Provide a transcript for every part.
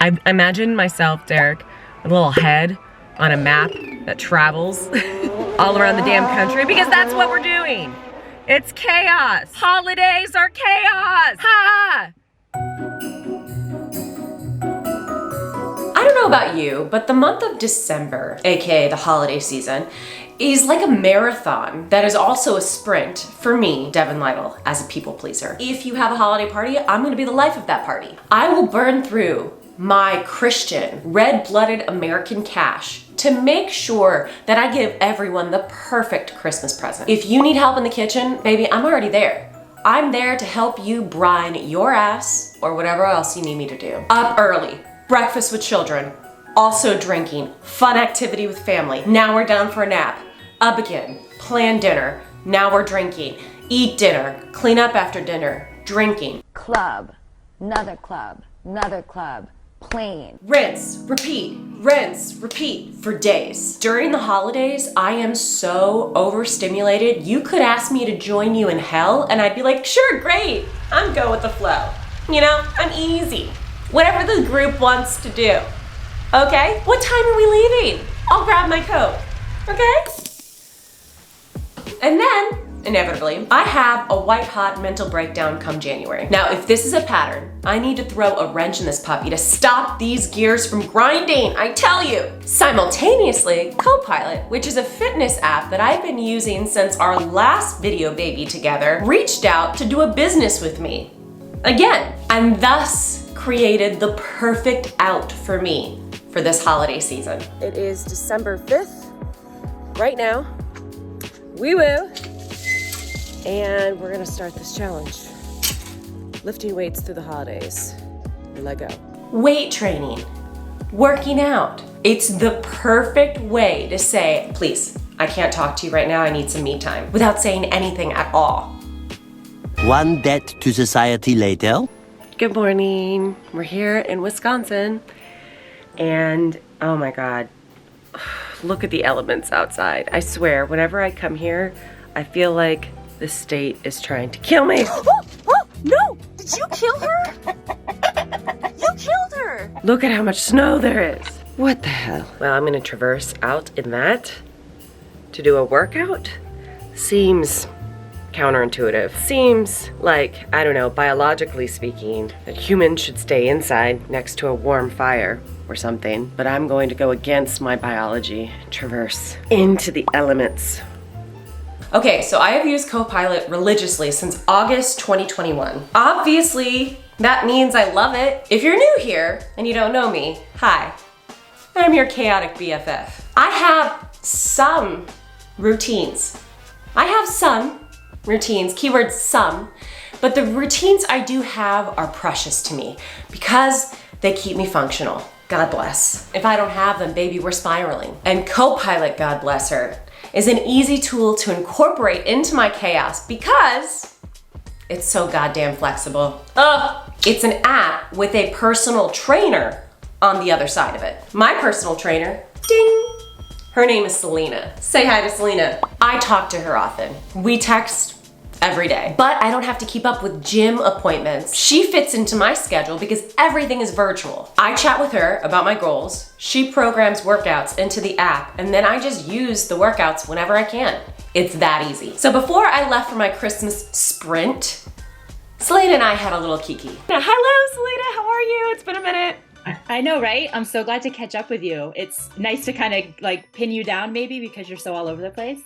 I imagine myself, Derek, with a little head on a map that travels all around the damn country, because that's what we're doing. It's chaos. Holidays are chaos. Ha! I don't know about you, but the month of December, aka the holiday season, is like a marathon that is also a sprint for me, Devin Lytle, as a people pleaser. If you have a holiday party, I'm gonna be the life of that party. I will burn through my Christian, red-blooded American cash to make sure that I give everyone the perfect Christmas present. If you need help in the kitchen, baby, I'm already there. I'm there to help you brine your ass or whatever else you need me to do. Up early, breakfast with children, also drinking, fun activity with family. Now we're down for a nap. Up again, plan dinner. Now we're drinking. Eat dinner, clean up after dinner, drinking. Club, another club, plane. Rinse, repeat for days. During the holidays, I am so overstimulated. You could ask me to join you in hell and I'd be like, sure, great. I'm go with the flow. You know, I'm easy. Whatever the group wants to do. Okay? What time are we leaving? I'll grab my coat. Okay? And then, inevitably, I have a white-hot mental breakdown come January. Now, if this is a pattern, I need to throw a wrench in this puppy to stop these gears from grinding, I tell you! Simultaneously, Copilot, which is a fitness app that I've been using since our last video baby together, reached out to do a business with me. Again, and thus created the perfect out for me for this holiday season. It is December 5th, right now. Woo-woo! And we're gonna start this challenge. Lifting weights through the holidays. Let go. Weight training, working out. It's the perfect way to say, please, I can't talk to you right now, I need some me time, without saying anything at all. One debt to society later. Good morning. We're here in Wisconsin. And oh my God, look at the elements outside. I swear, whenever I come here, I feel like the state is trying to kill me. No! Did you kill her? You killed her! Look at how much snow there is. What the hell? Well, I'm gonna traverse out in that to do a workout. Seems counterintuitive. Seems like, I don't know, biologically speaking, that humans should stay inside next to a warm fire or something, but I'm going to go against my biology, traverse into the elements. Okay, so I have used Copilot religiously since August 2021. Obviously, that means I love it. If you're new here and you don't know me, hi, I'm your chaotic BFF. I have some routines. Keyword some, but the routines I do have are precious to me because they keep me functional. God bless. If I don't have them, baby, we're spiraling. And Copilot, God bless her, is an easy tool to incorporate into my chaos because it's so goddamn flexible. Ugh! It's an app with a personal trainer on the other side of it. My personal trainer, ding! Her name is Selena. Say hi to Selena. I talk to her often. We text every day, but I don't have to keep up with gym appointments. She fits into my schedule because everything is virtual. I chat with her about my goals. She programs workouts into the app, and then I just use the workouts whenever I can. It's that easy. So before I left for my Christmas sprint, Selena and I had a little kiki. Hello, Selena, how are you? It's been a minute. I know, right? I'm so glad to catch up with you. It's nice to kind of like pin you down maybe because you're so all over the place.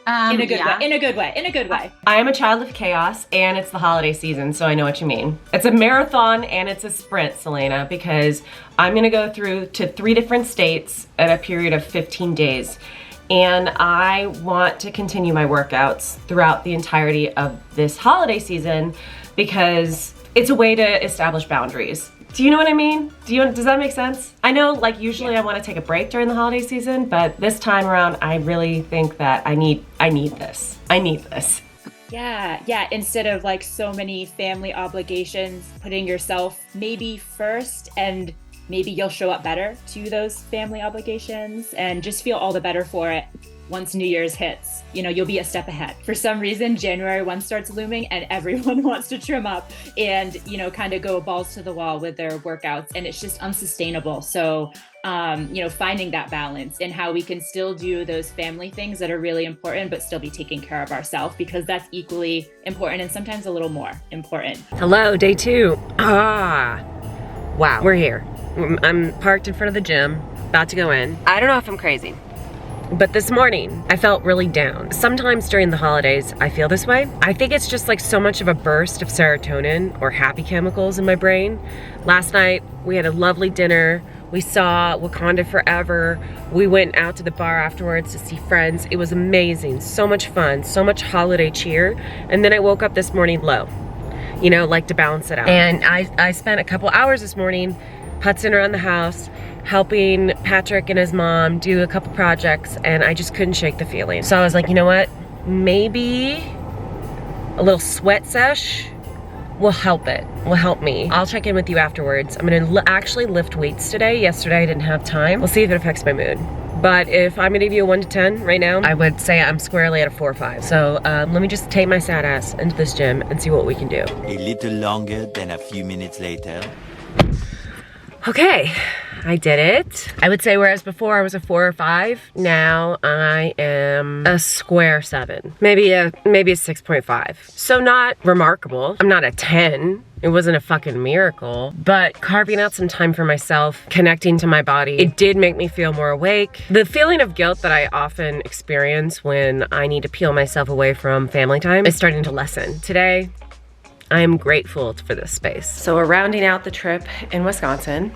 In a good way. I am a child of chaos and it's the holiday season, so I know what you mean. It's a marathon and it's a sprint, Selena, because I'm gonna go through to 3 different states at a period of 15 days. And I want to continue my workouts throughout the entirety of this holiday season because it's a way to establish boundaries. Do you know what I mean? Does that make sense? I know, like, usually I want to take a break during the holiday season, but this time around, I really think that I need this. I need this. Yeah. Instead of like so many family obligations, putting yourself maybe first, and maybe you'll show up better to those family obligations and just feel all the better for it. once New Year's hits, you know, you'll be a step ahead. For some reason, January 1 starts looming and everyone wants to trim up and, you know, kind of go balls to the wall with their workouts, and it's just unsustainable. So, you know, finding that balance and how we can still do those family things that are really important, but still be taking care of ourselves, because that's equally important and sometimes a little more important. Hello, day 2. Wow, we're here. I'm parked in front of the gym, about to go in. I don't know if I'm crazy, but this morning I felt really down. Sometimes during the holidays I feel this way. I think it's just like so much of a burst of serotonin or happy chemicals in my brain. Last night we had a lovely dinner. We saw Wakanda Forever. We went out to the bar afterwards to see friends. It was amazing, so much fun, so much holiday cheer. And then I woke up this morning low, you know, like to balance it out. And I spent a couple hours this morning putzing around the house, helping Patrick and his mom do a couple projects, and I just couldn't shake the feeling. So I was like, you know what? Maybe a little sweat sesh will help it, will help me. I'll check in with you afterwards. I'm gonna actually lift weights today. Yesterday I didn't have time. We'll see if it affects my mood. But if I'm gonna give you a 1 to 10 right now, I would say I'm squarely at a 4 or 5. So let me just take my sad ass into this gym and see what we can do. A little longer than a few minutes later. Okay, I did it. I would say whereas before I was a 4 or 5, now I am a square 7. Maybe a 6.5. So not remarkable. I'm not a 10. It wasn't a fucking miracle, but carving out some time for myself, connecting to my body, it did make me feel more awake. The feeling of guilt that I often experience when I need to peel myself away from family time is starting to lessen. Today, I am grateful for this space. So we're rounding out the trip in Wisconsin,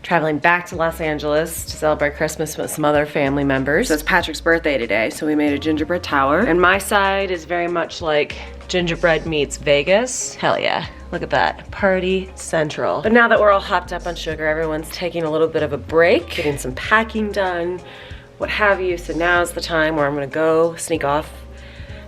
traveling back to Los Angeles to celebrate Christmas with some other family members. So it's Patrick's birthday today, so we made a gingerbread tower. And my side is very much like gingerbread meets Vegas. Hell yeah, look at that, party central. But now that we're all hopped up on sugar, everyone's taking a little bit of a break, getting some packing done, what have you. So now's the time where I'm gonna go sneak off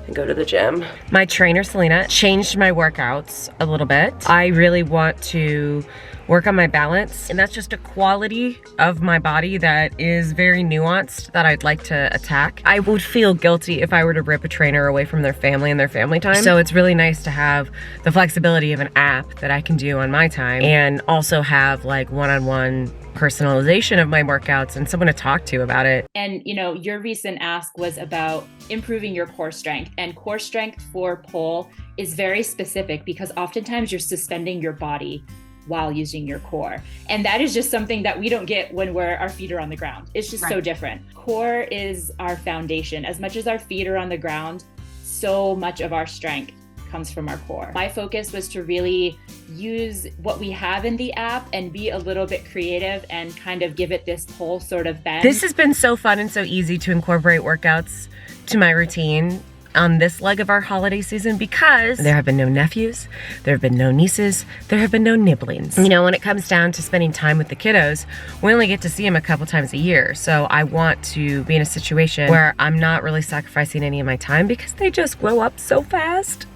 and go to the gym. My trainer, Selena, changed my workouts a little bit. I really want to work on my balance, and that's just a quality of my body that is very nuanced that I'd like to attack. I would feel guilty if I were to rip a trainer away from their family and their family time. So it's really nice to have the flexibility of an app that I can do on my time and also have like one-on-one personalization of my workouts and someone to talk to about it. And you know, your recent ask was about improving your core strength, and core strength for pole is very specific because oftentimes you're suspending your body while using your core. And that is just something that we don't get when our feet are on the ground. It's just so different. Core is our foundation. As much as our feet are on the ground, so much of our strength comes from our core. My focus was to really use what we have in the app and be a little bit creative and kind of give it this whole sort of bend. This has been so fun and so easy to incorporate workouts to my routine on this leg of our holiday season because there have been no nephews, there have been no nieces, there have been no nibblings. You know, when it comes down to spending time with the kiddos, we only get to see them a couple times a year. So I want to be in a situation where I'm not really sacrificing any of my time because they just grow up so fast.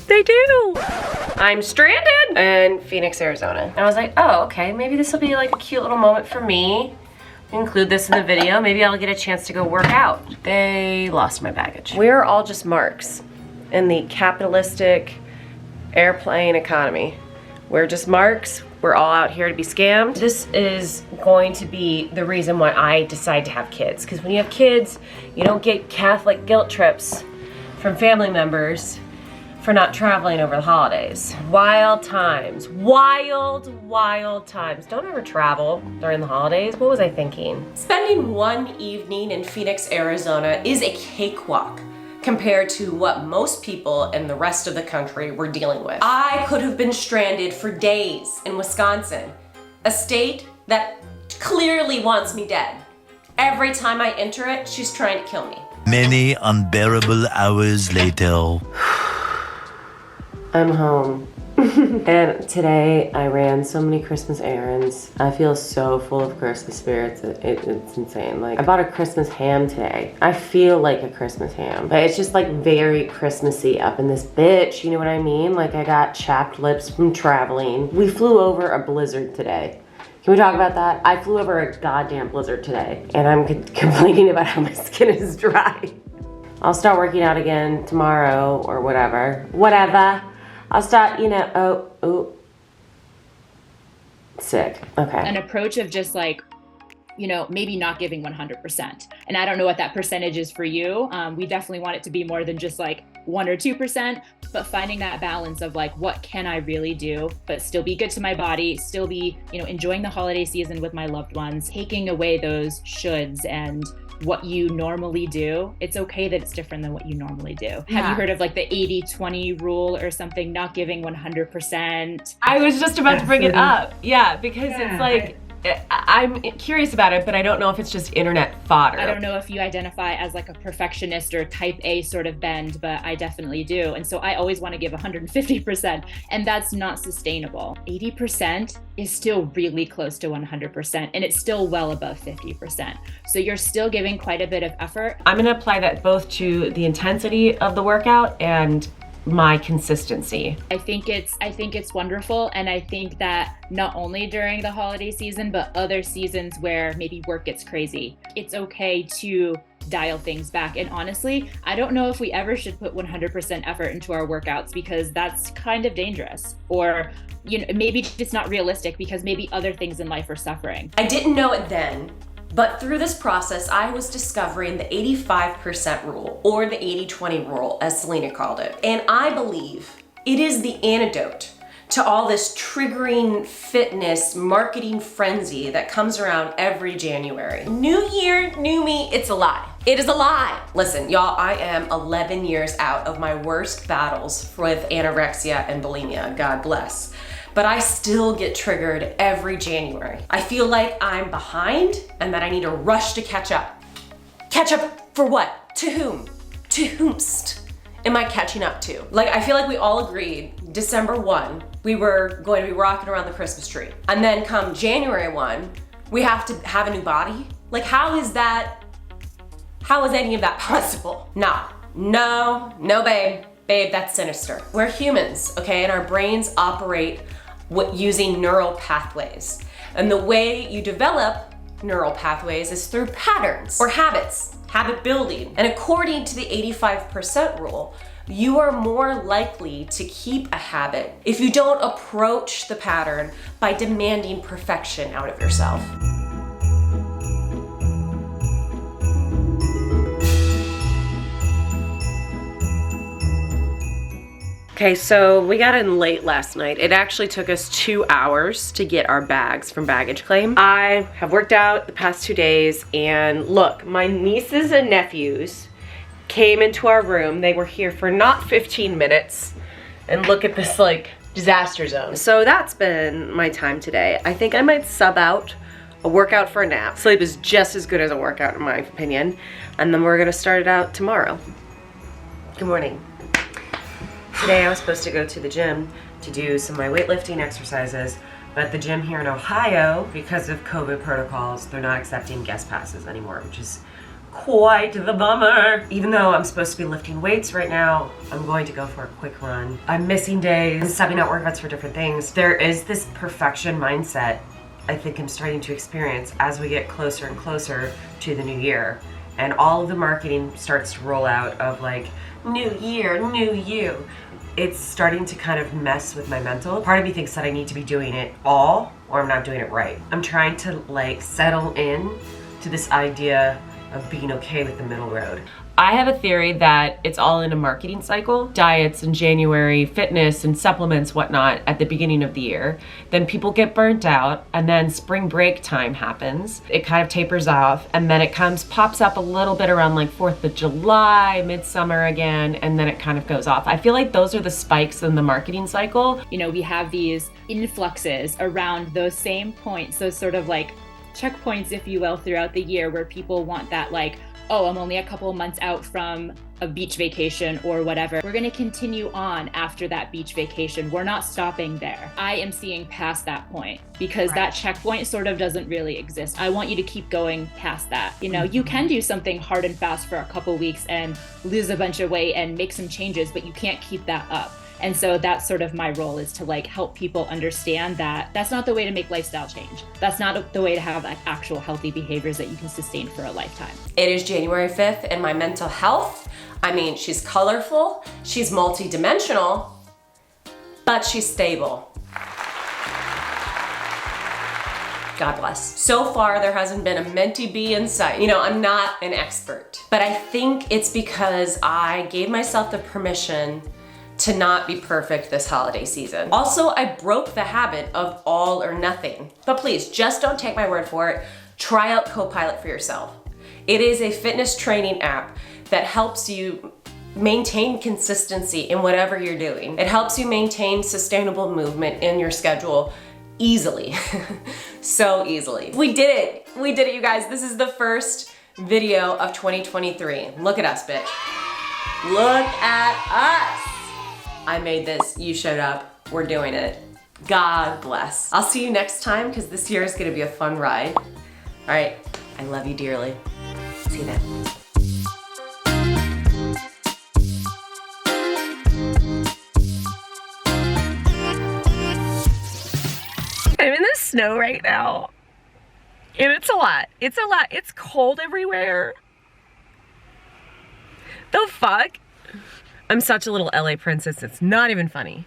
They do. I'm stranded in Phoenix, Arizona. I was like, oh, okay, maybe this will be like a cute little moment for me. Include this in the video. Maybe I'll get a chance to go work out. They lost my baggage. We're all just marks in the capitalistic airplane economy. We're just marks. We're all out here to be scammed. This is going to be the reason why I decide to have kids. Because when you have kids, you don't get Catholic guilt trips from family members for not traveling over the holidays. Wild times, wild times. Don't ever travel during the holidays. What was I thinking? Spending one evening in Phoenix, Arizona is a cakewalk compared to what most people in the rest of the country were dealing with. I could have been stranded for days in Wisconsin, a state that clearly wants me dead. Every time I enter it, she's trying to kill me. Many unbearable hours later. I'm home. And today I ran so many Christmas errands. I feel so full of Christmas spirits. It's insane. Like, I bought a Christmas ham today. I feel like a Christmas ham, but it's just like very Christmassy up in this bitch. You know what I mean? Like, I got chapped lips from traveling. We flew over a blizzard today. Can we talk about that? I flew over a goddamn blizzard today, and I'm complaining about how my skin is dry. I'll start working out again tomorrow or whatever. I'll start, sick. Okay. An approach of just like, maybe not giving 100%. And I don't know what that percentage is for you. We definitely want it to be more than just like 1 or 2%, but finding that balance of like, what can I really do, but still be good to my body, still be, enjoying the holiday season with my loved ones, taking away those shoulds and what you normally do. It's okay that it's different than what you normally do. Yeah. Have you heard of like the 80-20 rule or something, not giving 100%? I was just about to bring it up. Yeah, because it's like, I'm curious about it, but I don't know if it's just internet fodder. I don't know if you identify as like a perfectionist or type A sort of bend, but I definitely do. And so I always want to give 150%, and that's not sustainable. 80% is still really close to 100%, and it's still well above 50%. So you're still giving quite a bit of effort. I'm going to apply that both to the intensity of the workout and my consistency. I think it's wonderful, and I think that not only during the holiday season, but other seasons where maybe work gets crazy, it's okay to dial things back. And honestly, I don't know if we ever should put 100% effort into our workouts, because that's kind of dangerous, or maybe it's not realistic because maybe other things in life are suffering. I didn't know it then, but through this process, I was discovering the 85% rule, or the 80-20 rule, as Selena called it. And I believe it is the antidote to all this triggering fitness marketing frenzy that comes around every January. New year, new me, it's a lie. It is a lie. Listen, y'all, I am 11 years out of my worst battles with anorexia and bulimia, God bless. But I still get triggered every January. I feel like I'm behind and that I need to rush to catch up. Catch up for what? To whom? To whomst am I catching up to? Like, I feel like we all agreed December 1, we were going to be rocking around the Christmas tree. And then come January 1, we have to have a new body? Like, how is any of that possible? No, babe. Babe, that's sinister. We're humans, okay? And our brains operate using neural pathways. And the way you develop neural pathways is through patterns or habits, habit building. And according to the 85% rule, you are more likely to keep a habit if you don't approach the pattern by demanding perfection out of yourself. Okay, so we got in late last night. It actually took us 2 hours to get our bags from baggage claim. I have worked out the past 2 days, and look, my nieces and nephews came into our room. They were here for not 15 minutes, and look at this like disaster zone. So that's been my time today. I think I might sub out a workout for a nap. Sleep is just as good as a workout in my opinion, and then we're gonna start it out tomorrow. Good morning. Today I was supposed to go to the gym to do some of my weightlifting exercises, but the gym here in Ohio, because of COVID protocols, they're not accepting guest passes anymore, which is quite the bummer. Even though I'm supposed to be lifting weights right now, I'm going to go for a quick run. I'm missing days, I'm subbing out workouts for different things. There is this perfection mindset I think I'm starting to experience as we get closer and closer to the new year. And all of the marketing starts to roll out of like, new year, new you. It's starting to kind of mess with my mental. Part of me thinks that I need to be doing it all or I'm not doing it right. I'm trying to like settle in to this idea of being okay with the middle road. I have a theory that it's all in a marketing cycle. Diets in January, fitness and supplements, whatnot, at the beginning of the year. Then people get burnt out, and then spring break time happens. It kind of tapers off, and then it pops up a little bit around like 4th of July, midsummer again, and then it kind of goes off. I feel like those are the spikes in the marketing cycle. We have these influxes around those same points, those sort of like checkpoints, if you will, throughout the year where people want that like, oh, I'm only a couple of months out from a beach vacation or whatever. We're gonna continue on after that beach vacation. We're not stopping there. I am seeing past that point because that checkpoint sort of doesn't really exist. I want you to keep going past that. You can do something hard and fast for a couple weeks and lose a bunch of weight and make some changes, but you can't keep that up. And so that's sort of my role, is to like help people understand that that's not the way to make lifestyle change. That's not the way to have like actual healthy behaviors that you can sustain for a lifetime. It is January 5th and my mental health. I mean, she's colorful, she's multi-dimensional, but she's stable. God bless. So far, there hasn't been a mentee bee in sight. You know, I'm not an expert, but I think it's because I gave myself the permission to not be perfect this holiday season. Also, I broke the habit of all or nothing. But please, just don't take my word for it. Try out Copilot for yourself. It is a fitness training app that helps you maintain consistency in whatever you're doing. It helps you maintain sustainable movement in your schedule easily. So easily. We did it. We did it, you guys. This is the first video of 2023. Look at us, bitch. Look at us. I made this. You showed up. We're doing it. God bless. I'll see you next time, because this year is going to be a fun ride. All right. I love you dearly. See you then. I'm in the snow right now. And it's a lot. It's a lot. It's cold everywhere. The fuck? I'm such a little LA princess. It's not even funny.